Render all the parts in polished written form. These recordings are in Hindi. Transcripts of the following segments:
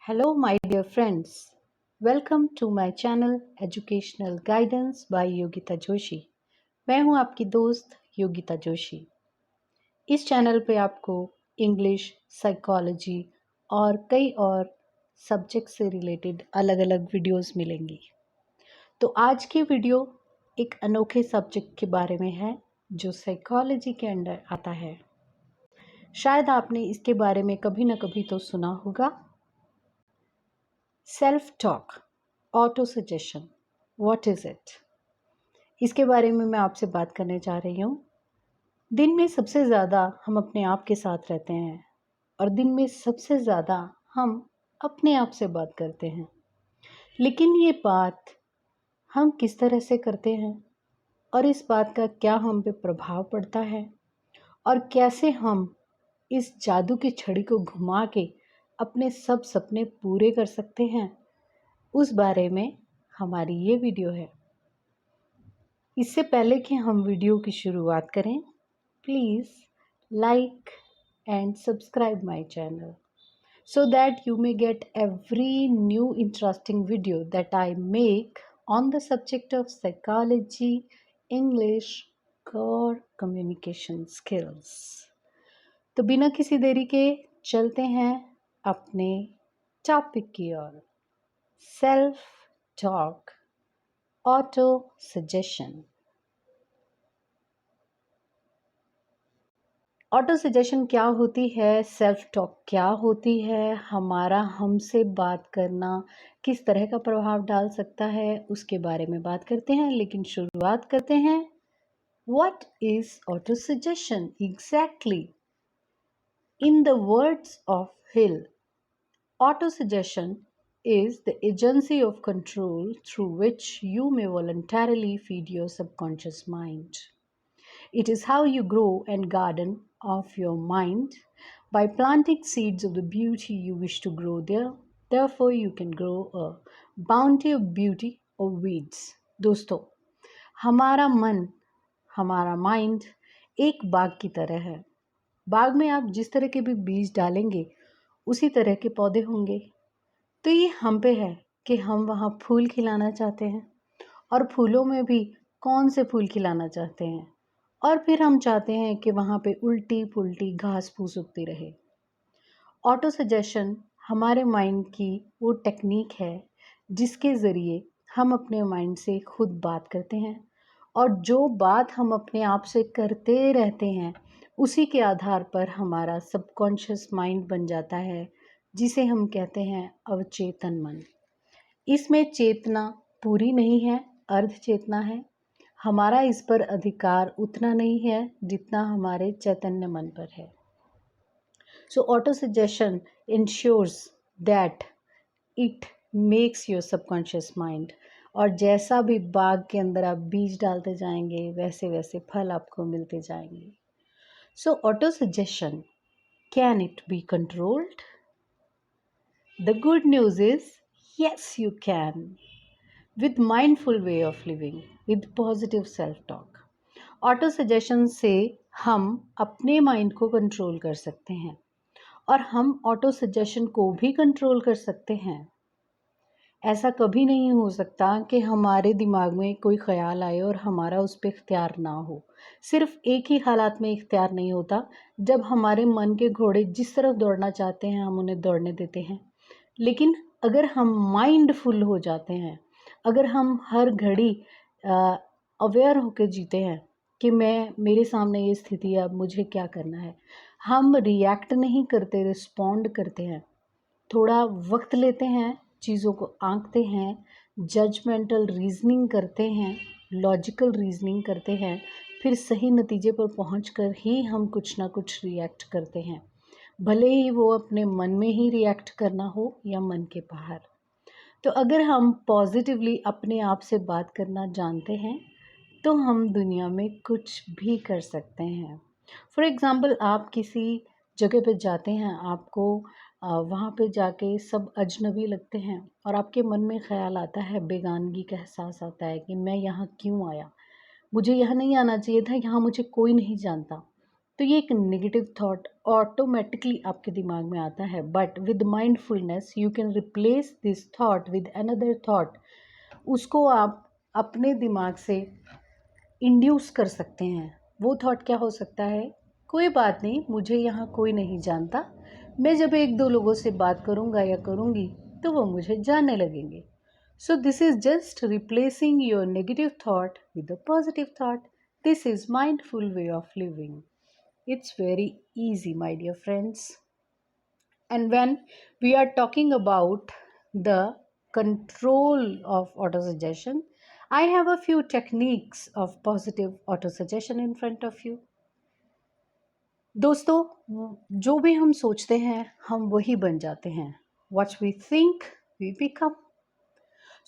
Hello, my dear friends. Welcome to my channel Educational Guidance by Yogita Joshi. मैं हूं आपकी दोस्त योगिता जोशी। इस चैनल पे आपको इंग्लिश, साइकोलॉजी और कई और सब्जेक्ट से रिलेटेड अलग अलग वीडियोस मिलेंगी। तो आज की वीडियो एक अनोखे सब्जेक्ट के बारे में है जो साइकोलॉजी के अंडर आता है। शायद आपने इसके बारे में कभी ना कभी तो सुना होगा। Self talk, auto suggestion, what is it? इसके बारे में मैं आपसे बात करने जा रही हूँ। दिन में सबसे ज़्यादा हम अपने आप के साथ रहते हैं और दिन में सबसे ज़्यादा हम अपने आप से बात करते हैं। लेकिन ये बात हम किस तरह से करते हैं और इस बात का क्या हम पे प्रभाव पड़ता है और कैसे हम इस जादू की छड़ी को घुमा के अपने सब सपने पूरे कर सकते हैं, उस बारे में हमारी ये वीडियो है। इससे पहले कि हम वीडियो की शुरुआत करें, please like and subscribe my channel so that you may get every new interesting video that I make on the subject of psychology, English और communication skills। तो बिना किसी देरी के चलते हैं अपने टॉपिक की ओर। Self talk, autosuggestion. Autosuggestion क्या होती है, सेल्फ टॉक क्या होती है, हमारा हमसे बात करना किस तरह का प्रभाव डाल सकता है, उसके बारे में बात करते हैं। लेकिन शुरुआत करते हैं, what is auto suggestion exactly? In the words of hill, auto suggestion is the agency of control through which you may voluntarily feed your subconscious mind. It is how you grow and garden of your mind by planting seeds of the beauty you wish to grow there. Therefore, you can grow a bounty of beauty or weeds. दोस्तों, हमारा मन, हमारा माइंड एक बाग की तरह है। बाग में आप जिस तरह के भी बीज डालेंगे उसी तरह के पौधे होंगे। तो ये हम पे है कि हम वहाँ फूल खिलाना चाहते हैं और फूलों में भी कौन से फूल खिलाना चाहते हैं, और फिर हम चाहते हैं कि वहाँ पे उल्टी पुल्टी घास फूस उगती रहे। ऑटो सजेशन हमारे माइंड की वो टेक्निक है जिसके ज़रिए हम अपने माइंड से खुद बात करते हैं और जो बात हम अपने आप से करते रहते हैं उसी के आधार पर हमारा सबकॉन्शियस माइंड बन जाता है, जिसे हम कहते हैं अवचेतन मन। इसमें चेतना पूरी नहीं है, अर्ध चेतना है। हमारा इस पर अधिकार उतना नहीं है जितना हमारे चैतन्य मन पर है। So autosuggestion ensures that it makes your subconscious mind, और जैसा भी बाग के अंदर आप बीज डालते जाएंगे वैसे वैसे फल आपको मिलते जाएंगे। So autosuggestion, can it be controlled? The good news is, yes, you can. With mindful way of living, with positive self-talk. Auto suggestion से हम अपने माइंड को कंट्रोल कर सकते हैं और हम ऑटो सजेशन को भी कंट्रोल कर सकते हैं। ऐसा कभी नहीं हो सकता कि हमारे दिमाग में कोई ख्याल आए और हमारा उस पर इख्तियार ना हो। सिर्फ एक ही हालात में इख्तियार नहीं होता, जब हमारे मन के घोड़े जिस तरफ दौड़ना चाहते हैं हम उन्हें दौड़ने देते हैं। लेकिन अगर हम माइंडफुल हो जाते हैं, अगर हम हर घड़ी अवेयर होकर जीते हैं कि मेरे सामने ये स्थिति है, अब मुझे क्या करना है, हम रिएक्ट नहीं करते, रिस्पॉन्ड करते हैं, थोड़ा वक्त लेते हैं, चीज़ों को आंकते हैं, जजमेंटल रीजनिंग करते हैं, लॉजिकल रीजनिंग करते हैं, फिर सही नतीजे पर पहुंचकर ही हम कुछ ना कुछ रिएक्ट करते हैं, भले ही वो अपने मन में ही रिएक्ट करना हो या मन के बाहर। तो अगर हम पॉजिटिवली अपने आप से बात करना जानते हैं तो हम दुनिया में कुछ भी कर सकते हैं। फॉर एग्ज़ाम्पल, आप किसी जगह पे जाते हैं, आपको वहाँ पे जाके सब अजनबी लगते हैं और आपके मन में ख़्याल आता है, बेगानगी का एहसास आता है कि मैं यहाँ क्यों आया, मुझे यहाँ नहीं आना चाहिए था, यहाँ मुझे कोई नहीं जानता। तो ये एक नेगेटिव थॉट ऑटोमेटिकली आपके दिमाग में आता है, but with mindfulness you can replace this thought with another thought. उसको आप अपने दिमाग से इंड्यूस कर सकते हैं। वो थॉट क्या हो सकता है? कोई बात नहीं, मुझे यहाँ कोई नहीं जानता, मैं जब एक दो लोगों से बात करूँगा या करूँगी तो वो मुझे जानने लगेंगे। So this is just replacing your negative thought with a positive thought. This is mindful way of living. It's very easy, my dear friends. And when we are talking about the control of autosuggestion, I have a few techniques of positive autosuggestion in front of you. दोस्तों, जो भी हम सोचते हैं हम वही बन जाते हैं। What we think we become.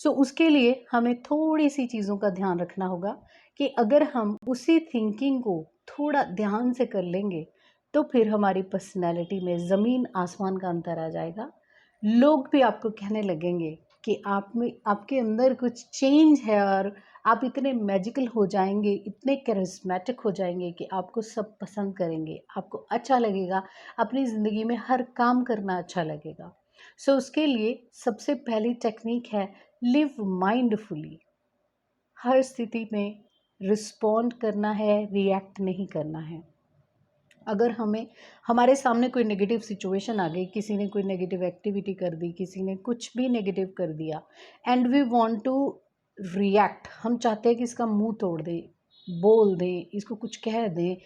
सो उसके लिए हमें थोड़ी सी चीज़ों का ध्यान रखना होगा कि अगर हम उसी थिंकिंग को थोड़ा ध्यान से कर लेंगे तो फिर हमारी पर्सनैलिटी में ज़मीन आसमान का अंतर आ जाएगा। लोग भी आपको कहने लगेंगे कि आप में, आपके अंदर कुछ चेंज है और आप इतने मैजिकल हो जाएंगे, इतने करिस्मेटिक हो जाएंगे कि आपको सब पसंद करेंगे, आपको अच्छा लगेगा, अपनी ज़िंदगी में हर काम करना अच्छा लगेगा। सो उसके लिए सबसे पहली टेक्निक है लिव माइंडफुली। हर स्थिति में रिस्पॉन्ड करना है, रिएक्ट नहीं करना है। अगर हमें हमारे सामने कोई नेगेटिव सिचुएशन आ गई, किसी ने कोई नेगेटिव एक्टिविटी कर दी, किसी ने कुछ भी नेगेटिव कर दिया and we want to react, हम चाहते हैं कि इसका मुंह तोड़ दें, बोल दें, इसको कुछ कह दें,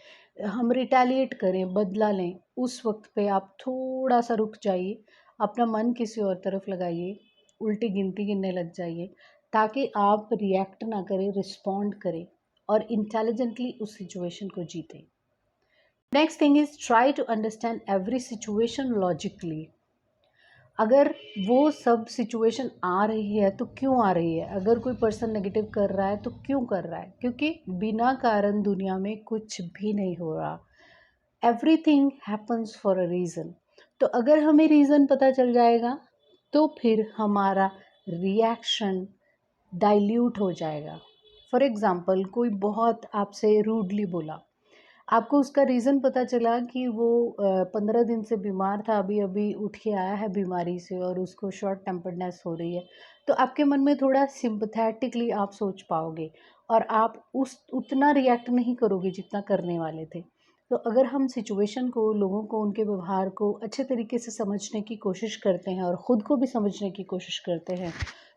हम रिटेलिएट करें, बदला लें। उस वक्त पे आप थोड़ा सा रुक जाइए, अपना मन किसी और तरफ लगाइए, उल्टी गिनती गिनने लग जाइए, ताकि आप रिएक्ट ना करें, रिस्पॉन्ड करें और इंटेलिजेंटली उस सिचुएशन को जीतें। Next thing is try to understand every situation logically. अगर वो सब सिचुएशन आ रही है तो क्यों आ रही है? अगर कोई पर्सन नेगेटिव कर रहा है तो क्यों कर रहा है? क्योंकि बिना कारण दुनिया में कुछ भी नहीं हो रहा। Everything happens for a reason. तो अगर हमें रीज़न पता चल जाएगा तो फिर हमारा रिएक्शन डाइल्यूट हो जाएगा। फॉर एग्ज़ाम्पल, कोई बहुत आपसे रूडली बोला, आपको उसका रीज़न पता चला कि वो 15 दिन से बीमार था, अभी अभी उठ के आया है बीमारी से और उसको शॉर्ट टेम्पर्डनेस हो रही है। तो आपके मन में थोड़ा सिंपैथेटिकली आप सोच पाओगे और आप उस उतना रिएक्ट नहीं करोगे जितना करने वाले थे। तो अगर हम सिचुएशन को, लोगों को, उनके व्यवहार को अच्छे तरीके से समझने की कोशिश करते हैं और ख़ुद को भी समझने की कोशिश करते हैं,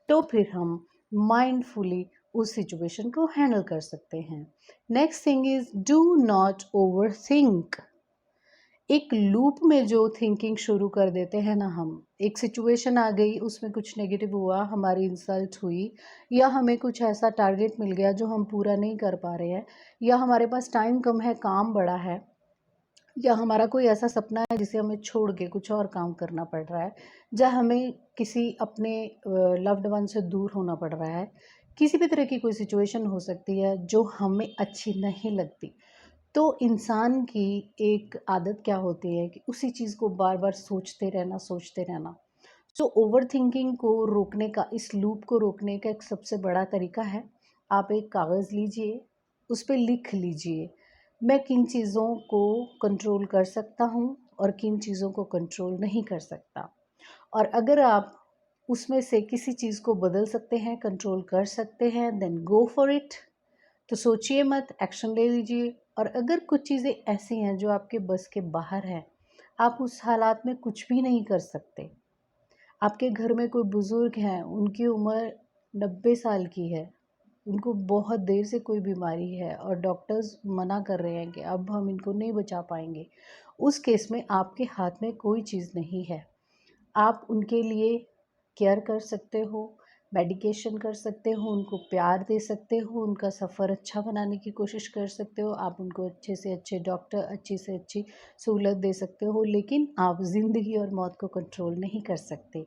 तो फिर हम माइंडफुली उस सिचुएशन को हैंडल कर सकते हैं। Next thing is do not over think. एक लूप में जो थिंकिंग शुरू कर देते हैं ना हम, एक सिचुएशन आ गई, उसमें कुछ नेगेटिव हुआ, हमारी इंसल्ट हुई, या हमें कुछ ऐसा टारगेट मिल गया जो हम पूरा नहीं कर पा रहे हैं, या हमारे पास टाइम कम है, काम बड़ा है, या हमारा कोई ऐसा सपना है जिसे हमें छोड़ के कुछ और काम करना पड़ रहा है, या हमें किसी अपने लव्ड वन से दूर होना पड़ रहा है। किसी भी तरह की कोई सिचुएशन हो सकती है जो हमें अच्छी नहीं लगती। तो इंसान की एक आदत क्या होती है कि उसी चीज़ को बार बार सोचते रहना। सो ओवर थिंकिंग को रोकने का, इस लूप को रोकने का एक सबसे बड़ा तरीका है, आप एक कागज़ लीजिए, उस पे लिख लीजिए मैं किन चीज़ों को कंट्रोल कर सकता हूँ और किन चीज़ों को कंट्रोल नहीं कर सकता। और अगर आप उसमें से किसी चीज़ को बदल सकते हैं, कंट्रोल कर सकते हैं, देन गो फॉर इट। तो सोचिए मत, एक्शन ले लीजिए। और अगर कुछ चीज़ें ऐसी हैं जो आपके बस के बाहर हैं, आप उस हालात में कुछ भी नहीं कर सकते। आपके घर में कोई बुज़ुर्ग हैं, उनकी उम्र 90 साल की है, उनको बहुत देर से कोई बीमारी है और डॉक्टर्स मना कर रहे हैं कि अब हम इनको नहीं बचा पाएंगे। उस केस में आपके हाथ में कोई चीज़ नहीं है। आप उनके लिए केयर कर सकते हो, मेडिकेशन कर सकते हो, उनको प्यार दे सकते हो, उनका सफ़र अच्छा बनाने की कोशिश कर सकते हो, आप उनको अच्छे से अच्छे डॉक्टर, अच्छी से अच्छी सहूलत दे सकते हो, लेकिन आप ज़िंदगी और मौत को कंट्रोल नहीं कर सकते।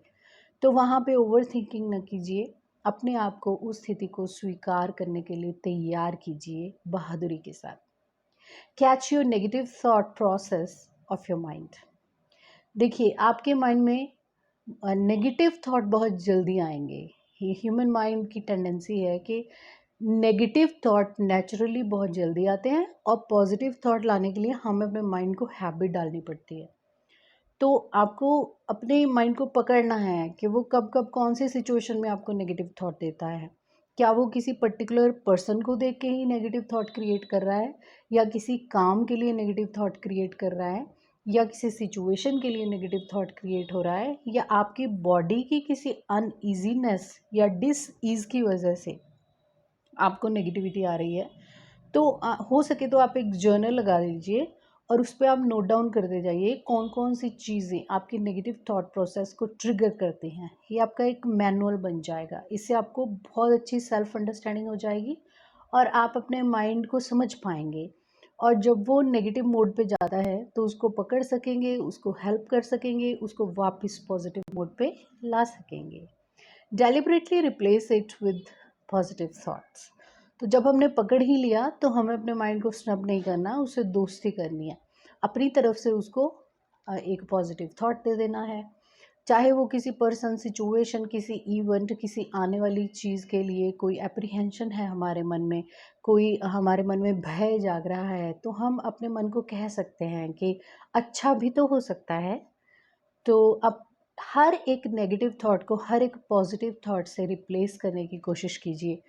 तो वहाँ पे ओवर थिंकिंग न कीजिए, अपने आप को उस स्थिति को स्वीकार करने के लिए तैयार कीजिए बहादुरी के साथ। Catch your negative thought process of your mind. देखिए, आपके माइंड में नेगेटिव थॉट बहुत जल्दी आएंगे। ह्यूमन माइंड की टेंडेंसी है कि नेगेटिव थॉट नेचुरली बहुत जल्दी आते हैं और पॉजिटिव थॉट लाने के लिए हमें अपने माइंड को हैबिट डालनी पड़ती है। तो आपको अपने माइंड को पकड़ना है कि वो कब कब कौन से सिचुएशन में आपको नेगेटिव थॉट देता है। क्या वो किसी पर्टिकुलर पर्सन को देख के ही नेगेटिव थॉट क्रिएट कर रहा है, या किसी काम के लिए नेगेटिव थॉट क्रिएट कर रहा है, या किसी सिचुएशन के लिए नेगेटिव थॉट क्रिएट हो रहा है, या आपकी बॉडी की किसी अनईजीनेस या डिस ईज की वजह से आपको नेगेटिविटी आ रही है। तो हो सके तो आप एक जर्नल लगा लीजिए और उस पे आप नोट डाउन करते जाइए कौन कौन सी चीज़ें आपकी नेगेटिव थॉट प्रोसेस को ट्रिगर करती हैं। ये आपका एक मैनुअल बन जाएगा। इससे आपको बहुत अच्छी सेल्फ अंडरस्टैंडिंग हो जाएगी और आप अपने माइंड को समझ पाएंगे। और जब वो नेगेटिव मोड पे जाता है तो उसको पकड़ सकेंगे, उसको हेल्प कर सकेंगे, उसको वापस पॉजिटिव मोड पे ला सकेंगे। Deliberately replace it with positive thoughts. तो जब हमने पकड़ ही लिया तो हमें अपने माइंड को स्नब नहीं करना, उससे दोस्ती करनी है। अपनी तरफ से उसको एक पॉजिटिव थॉट दे देना है। चाहे वो किसी पर्सन, सिचुएशन, किसी इवेंट, किसी आने वाली चीज़ के लिए कोई एप्रीहेंशन है हमारे मन में, कोई हमारे मन में भय जाग रहा है, तो हम अपने मन को कह सकते हैं कि अच्छा भी तो हो सकता है। तो अब हर एक नेगेटिव थॉट को हर एक पॉजिटिव थॉट से रिप्लेस करने की कोशिश कीजिए।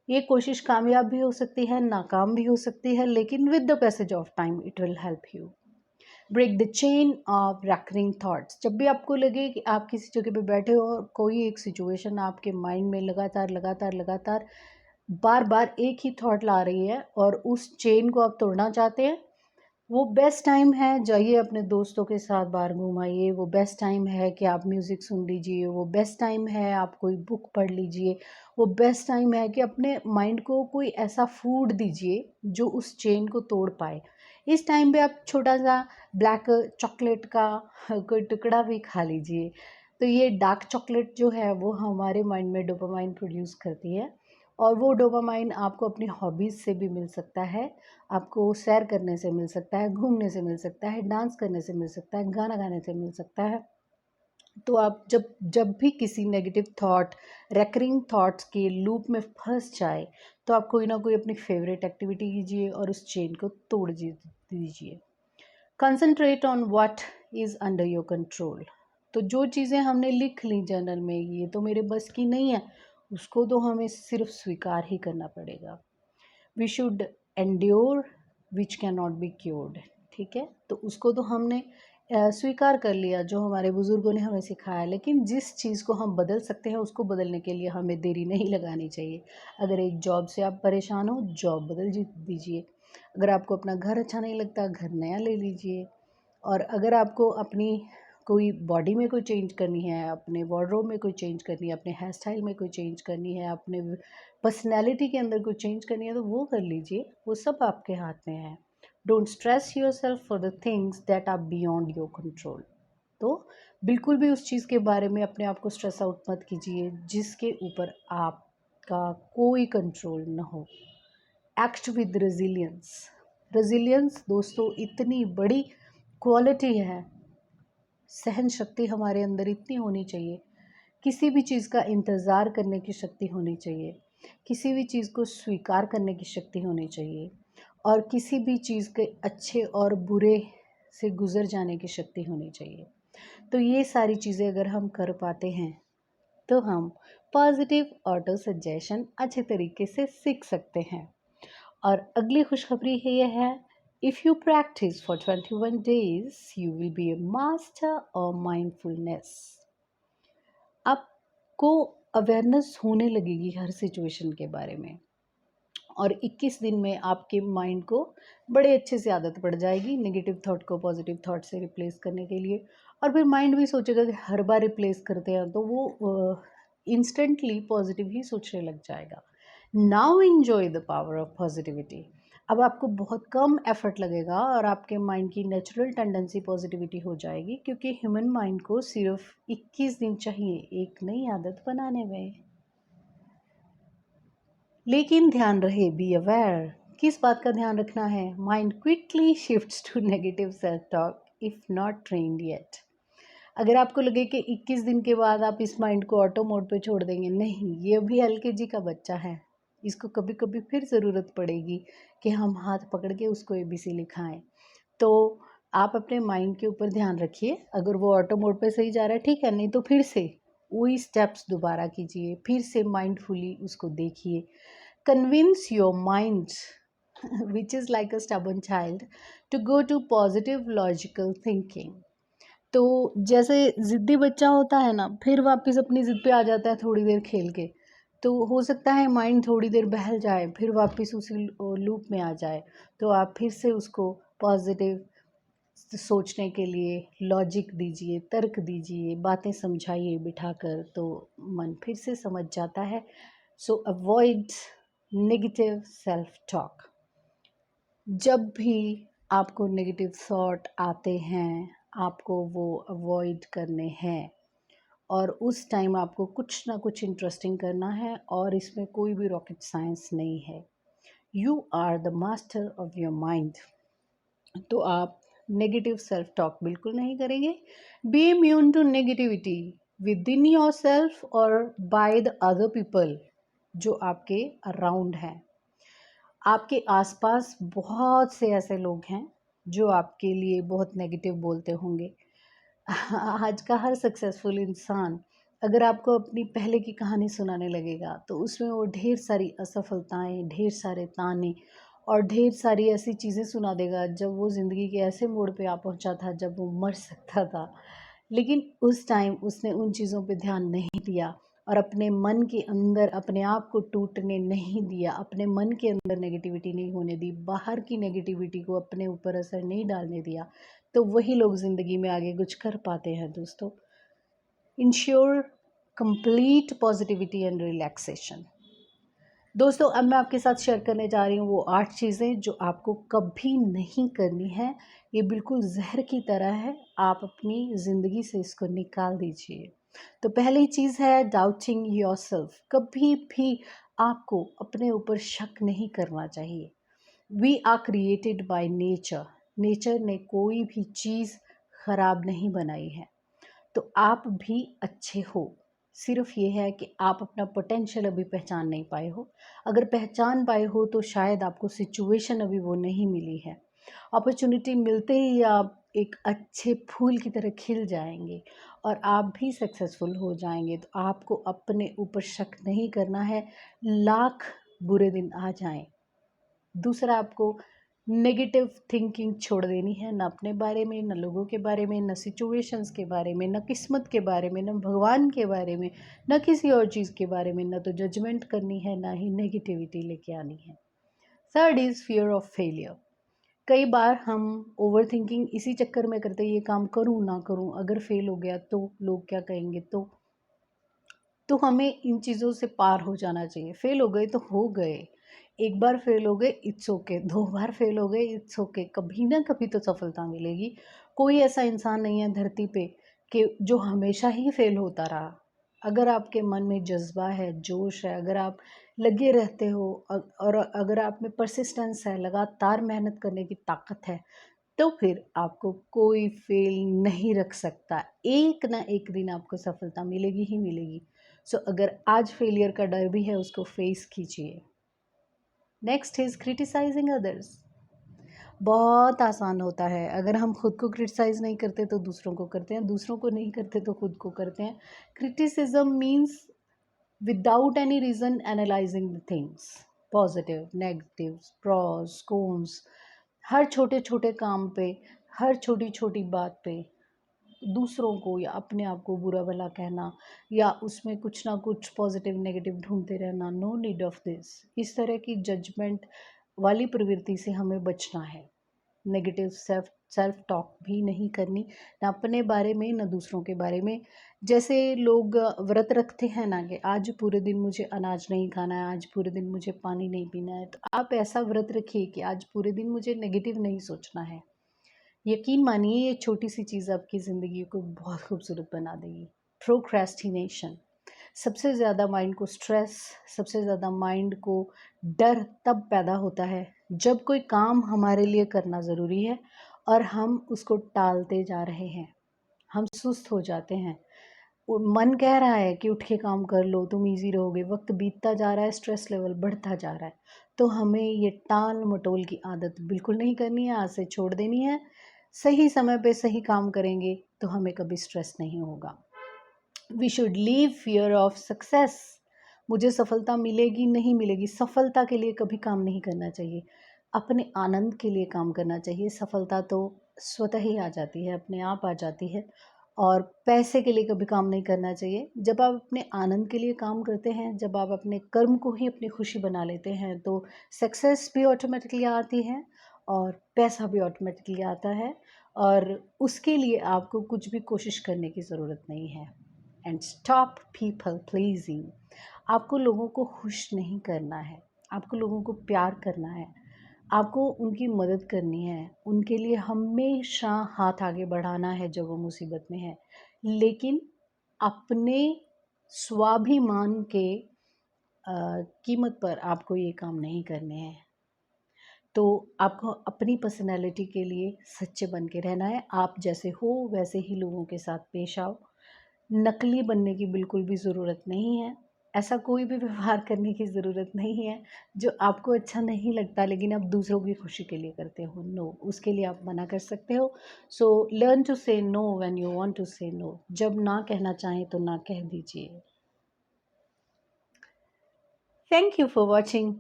ये कोशिश कामयाब भी हो सकती है, नाकाम भी हो सकती है, लेकिन with the passage of time it will help you. Break the chain of recurring thoughts. जब भी आपको लगे कि आप किसी जगह पे बैठे हो और कोई एक सिचुएशन आपके माइंड में लगातार लगातार लगातार बार बार एक ही थॉट ला रही है और उस चेन को आप तोड़ना चाहते हैं, वो बेस्ट टाइम है, जाइए अपने दोस्तों के साथ बाहर घूम आइए। वो बेस्ट टाइम है कि आप म्यूज़िक सुन लीजिए। वो बेस्ट टाइम है आप कोई बुक पढ़ लीजिए। वो बेस्ट टाइम है कि अपने माइंड को कोई ऐसा फूड दीजिए जो उस चेन को तोड़ पाए। इस टाइम पे आप छोटा सा ब्लैक चॉकलेट का कोई टुकड़ा भी खा लीजिए। तो ये डार्क चॉकलेट जो है वो हमारे माइंड में डोपामाइन प्रोड्यूस करती है, और वो डोपामाइन आपको अपनी हॉबीज़ से भी मिल सकता है, आपको सैर करने से मिल सकता है, घूमने से मिल सकता है, डांस करने से मिल सकता है, गाना गाने से मिल सकता है। तो आप जब जब भी किसी नेगेटिव थॉट, रेकरिंग थॉट्स के लूप में फंस जाए, तो आप कोई ना कोई अपनी फेवरेट एक्टिविटी कीजिए और उस चेन को तोड़ दीजिए। Concentrate on what is under your control. तो जो चीज़ें हमने लिख ली जर्नल में, ये तो मेरे बस की नहीं है, उसको तो हमें सिर्फ स्वीकार ही करना पड़ेगा। We should endure which cannot be cured. ठीक है, तो उसको तो हमने स्वीकार कर लिया जो हमारे बुज़ुर्गों ने हमें सिखाया, लेकिन जिस चीज़ को हम बदल सकते हैं उसको बदलने के लिए हमें देरी नहीं लगानी चाहिए। अगर एक जॉब से आप परेशान हो, जॉब बदल दीजिए। अगर आपको अपना घर अच्छा नहीं लगता, घर नया ले लीजिए। और अगर आपको अपनी कोई बॉडी में कोई चेंज करनी है, अपने वार्डरोब में कोई चेंज करनी है, अपने हेयर स्टाइल में कोई चेंज करनी है, अपने पर्सनैलिटी के अंदर कोई चेंज करनी है, तो वो कर लीजिए। वो सब आपके हाथ में है। Don't stress yourself for the things that are beyond your control. तो बिल्कुल भी उस चीज़ के बारे में अपने आप को स्ट्रेस आउट मत कीजिए जिसके ऊपर आपका कोई कंट्रोल ना हो। Act with resilience. रेजिलियंस दोस्तों इतनी बड़ी क्वालिटी है, सहन शक्ति हमारे अंदर इतनी होनी चाहिए। किसी भी चीज़ का इंतज़ार करने की शक्ति होनी चाहिए, किसी भी चीज़ को स्वीकार करने की शक्ति होनी चाहिए, और किसी भी चीज़ के अच्छे और बुरे से गुज़र जाने की शक्ति होनी चाहिए। तो ये सारी चीज़ें अगर हम कर पाते हैं तो हम पॉजिटिव ऑटो सजेशन अच्छे तरीके से सीख सकते हैं। और अगली खुशखबरी है ये है, if you practice for 21 days you will be A master of mindfulness. आपको अवेयरनेस होने लगेगी हर सिचुएशन के बारे में, और 21 दिन में आपके माइंड को बड़े अच्छे से आदत पड़ जाएगी नेगेटिव थॉट को पॉजिटिव थॉट से रिप्लेस करने के लिए। और फिर माइंड भी सोचेगा कि हर बार रिप्लेस करते हैं तो वो इंस्टेंटली पॉजिटिव ही सोचने लग जाएगा। Now enjoy the power of positivity. अब आपको बहुत कम एफर्ट लगेगा और आपके माइंड की नेचुरल टेंडेंसी पॉजिटिविटी हो जाएगी, क्योंकि ह्यूमन माइंड को सिर्फ 21 दिन चाहिए एक नई आदत बनाने में। लेकिन ध्यान रहे, बी अवेयर। किस बात का ध्यान रखना है? Mind quickly shifts to negative self talk if not trained yet. अगर आपको लगे कि 21 दिन के बाद आप इस माइंड को ऑटो मोड पे छोड़ देंगे, नहीं, ये अभी एलकेजी का बच्चा है। इसको कभी-कभी फिर ज़रूरत पड़ेगी कि हम हाथ पकड़ के उसको एबीसी लिखाएँ। तो आप अपने माइंड के ऊपर ध्यान रखिए, अगर वो ऑटो मोड पे सही जा रहा है ठीक है, नहीं तो फिर से वही स्टेप्स दोबारा कीजिए, फिर से माइंडफुली उसको देखिए। Convince your mind which is like a stubborn child to go to positive logical thinking। तो जैसे ज़िद्दी बच्चा होता है ना, फिर वापस अपनी ज़िद पे आ जाता है थोड़ी देर खेल के, तो हो सकता है माइंड थोड़ी देर बहल जाए, फिर वापस उसी लूप में आ जाए। तो आप फिर से उसको पॉजिटिव सोचने के लिए लॉजिक दीजिए, तर्क दीजिए, बातें समझाइए बिठाकर, तो मन फिर से समझ जाता है। सो अवॉइड नेगेटिव सेल्फ टॉक। जब भी आपको नेगेटिव थॉट आते हैं, आपको वो अवॉइड करने हैं और उस टाइम आपको कुछ ना कुछ इंटरेस्टिंग करना है और इसमें कोई भी रॉकेट साइंस नहीं है। You are the master of your mind. तो आप नेगेटिव सेल्फ टॉक बिल्कुल नहीं करेंगे। Be immune to negativity within yourself और बाय द अदर पीपल जो आपके अराउंड हैं। आपके आसपास बहुत से ऐसे लोग हैं जो आपके लिए बहुत नेगेटिव बोलते होंगे। आज का हर सक्सेसफुल इंसान अगर आपको अपनी पहले की कहानी सुनाने लगेगा तो उसमें वो ढेर सारी असफलताएं, ढेर सारे ताने और ढेर सारी ऐसी चीज़ें सुना देगा जब वो ज़िंदगी के ऐसे मोड़ पे आ पहुंचा था जब वो मर सकता था। लेकिन उस टाइम उसने उन चीज़ों पे ध्यान नहीं दिया और अपने मन के अंदर अपने आप को टूटने नहीं दिया, अपने मन के अंदर नेगेटिविटी नहीं होने दी, बाहर की नेगेटिविटी को अपने ऊपर असर नहीं डालने दिया। तो वही लोग ज़िंदगी में आगे कुछ कर पाते हैं दोस्तों। Ensure complete positivity and relaxation. दोस्तों अब मैं आपके साथ शेयर करने जा रही हूँ वो 8 चीज़ें जो आपको कभी नहीं करनी है। ये बिल्कुल ज़हर की तरह है, आप अपनी ज़िंदगी से इसको निकाल दीजिए। तो पहली चीज़ है डाउटिंग योरसेल्फ। कभी भी आपको अपने ऊपर शक नहीं करना चाहिए। We are created by nature. Nature ने कोई भी चीज़ खराब नहीं बनाई है, तो आप भी अच्छे हो। सिर्फ ये है कि आप अपना पोटेंशियल अभी पहचान नहीं पाए हो। अगर पहचान पाए हो तो शायद आपको सिचुएशन अभी वो नहीं मिली है। अपॉर्चुनिटी मिलते ही आप एक अच्छे फूल की तरह खिल जाएंगे और आप भी सक्सेसफुल हो जाएंगे। तो आपको अपने ऊपर शक नहीं करना है, लाख बुरे दिन आ जाएं। दूसरा, आपको नेगेटिव थिंकिंग छोड़ देनी है, ना अपने बारे में, ना लोगों के बारे में, ना सिचुएशंस के बारे में, ना किस्मत के बारे में, ना भगवान के बारे में, ना किसी और चीज़ के बारे में। ना तो जजमेंट करनी है, ना ही नेगेटिविटी लेके आनी है। Third is fear of failure. कई बार हम ओवर थिंकिंग इसी चक्कर में करते हैं, ये काम करूँ ना करूँ, अगर फेल हो गया तो लोग क्या कहेंगे। तो हमें इन चीज़ों से पार हो जाना चाहिए। फेल हो गए तो हो गए, एक बार फेल हो गए इट्स ओके, 2 बार फेल हो गए इट्स ओके, कभी ना कभी तो सफलता मिलेगी। कोई ऐसा इंसान नहीं है धरती पे कि जो हमेशा ही फेल होता रहा। अगर आपके मन में जज़्बा है, जोश है, अगर आप लगे रहते हो और अगर आप में परसिस्टेंस है, लगातार मेहनत करने की ताकत है, तो फिर आपको कोई फेल नहीं रख सकता। एक ना एक दिन आपको सफलता मिलेगी ही मिलेगी। सो अगर आज फेलियर का डर भी है उसको फेस कीजिए। Next is criticising others. बहुत आसान होता है, अगर हम खुद को क्रिटिसाइज नहीं करते तो दूसरों को करते हैं, दूसरों को नहीं करते तो खुद को करते हैं। Criticism means without any reason analysing the things, positive, negative, pros, cons, हर छोटे छोटे काम पे, हर छोटी छोटी बात पे दूसरों को या अपने आप को बुरा भला कहना या उसमें कुछ ना कुछ पॉजिटिव नेगेटिव ढूंढते रहना, नो नीड ऑफ दिस। इस तरह की जजमेंट वाली प्रवृत्ति से हमें बचना है। नेगेटिव सेल्फ सेल्फ टॉक भी नहीं करनी, ना अपने बारे में ना दूसरों के बारे में। जैसे लोग व्रत रखते हैं ना कि आज पूरे दिन मुझे अनाज नहीं खाना है, आज पूरे दिन मुझे पानी नहीं पीना है, तो आप ऐसा व्रत रखिए कि आज पूरे दिन मुझे नेगेटिव नहीं सोचना है। यकीन मानिए ये छोटी सी चीज़ आपकी ज़िंदगी को बहुत खूबसूरत बना देगी। प्रोक्रेस्टिनेशन, सबसे ज़्यादा माइंड को स्ट्रेस, सबसे ज़्यादा माइंड को डर तब पैदा होता है जब कोई काम हमारे लिए करना ज़रूरी है और हम उसको टालते जा रहे हैं, हम सुस्त हो जाते हैं। मन कह रहा है कि उठ के काम कर लो, तुम ईज़ी रहोगे, वक़्त बीतता जा रहा है, स्ट्रेस लेवल बढ़ता जा रहा है। तो हमें ये टाल-मटोल की आदत बिल्कुल नहीं करनी है, आज से छोड़ देनी है। सही समय पे सही काम करेंगे, तो हमें कभी स्ट्रेस नहीं होगा। We should leave fear of success. मुझे सफलता मिलेगी, नहीं मिलेगी, सफलता के लिए कभी काम नहीं करना चाहिए। अपने आनंद के लिए काम करना चाहिए। सफलता तो स्वतः ही आ जाती है, अपने आप आ जाती है। और पैसे के लिए कभी काम नहीं करना चाहिए। जब आप अपने आनंद के लिए काम करते हैं, जब आप अपने कर्म को ही अपनी खुशी बना लेते हैं, तो सक्सेस भी ऑटोमेटिकली आती है और पैसा भी ऑटोमेटिकली आता है, और उसके लिए आपको कुछ भी कोशिश करने की ज़रूरत नहीं है। And stop people pleasing. आपको लोगों को खुश नहीं करना है, आपको लोगों को प्यार करना है, आपको उनकी मदद करनी है, उनके लिए हमेशा हाथ आगे बढ़ाना है जब वो मुसीबत में है। लेकिन अपने स्वाभिमान के कीमत पर आपको ये काम नहीं करने हैं। तो आपको अपनी पर्सनैलिटी के लिए सच्चे बन के रहना है। आप जैसे हो वैसे ही लोगों के साथ पेश आओ। नकली बनने की बिल्कुल भी ज़रूरत नहीं है। ऐसा कोई भी व्यवहार करने की ज़रूरत नहीं है जो आपको अच्छा नहीं लगता लेकिन आप दूसरों की खुशी के लिए करते हो। नो, उसके लिए आप मना कर सकते हो। So learn to say no when you want to say no. जब ना कहना चाहें तो ना कह दीजिए। Thank you for watching.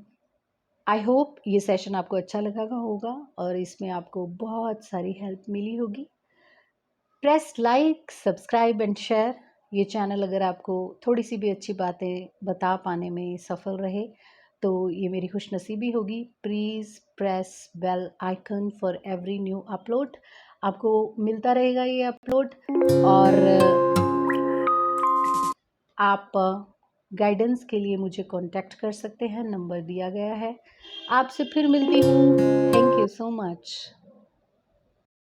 I hope ये सेशन आपको अच्छा लगा होगा और इसमें आपको बहुत सारी हेल्प मिली होगी। Press like, subscribe and share. ये चैनल अगर आपको थोड़ी सी भी अच्छी बातें बता पाने में सफल रहे तो ये मेरी खुशनसीबी होगी। Please press bell icon for every new upload. आपको मिलता रहेगा ये अपलोड। और आप गाइडेंस के लिए मुझे कांटेक्ट कर सकते हैं, नंबर दिया गया है। आपसे फिर मिलती हूँ। Thank you so much.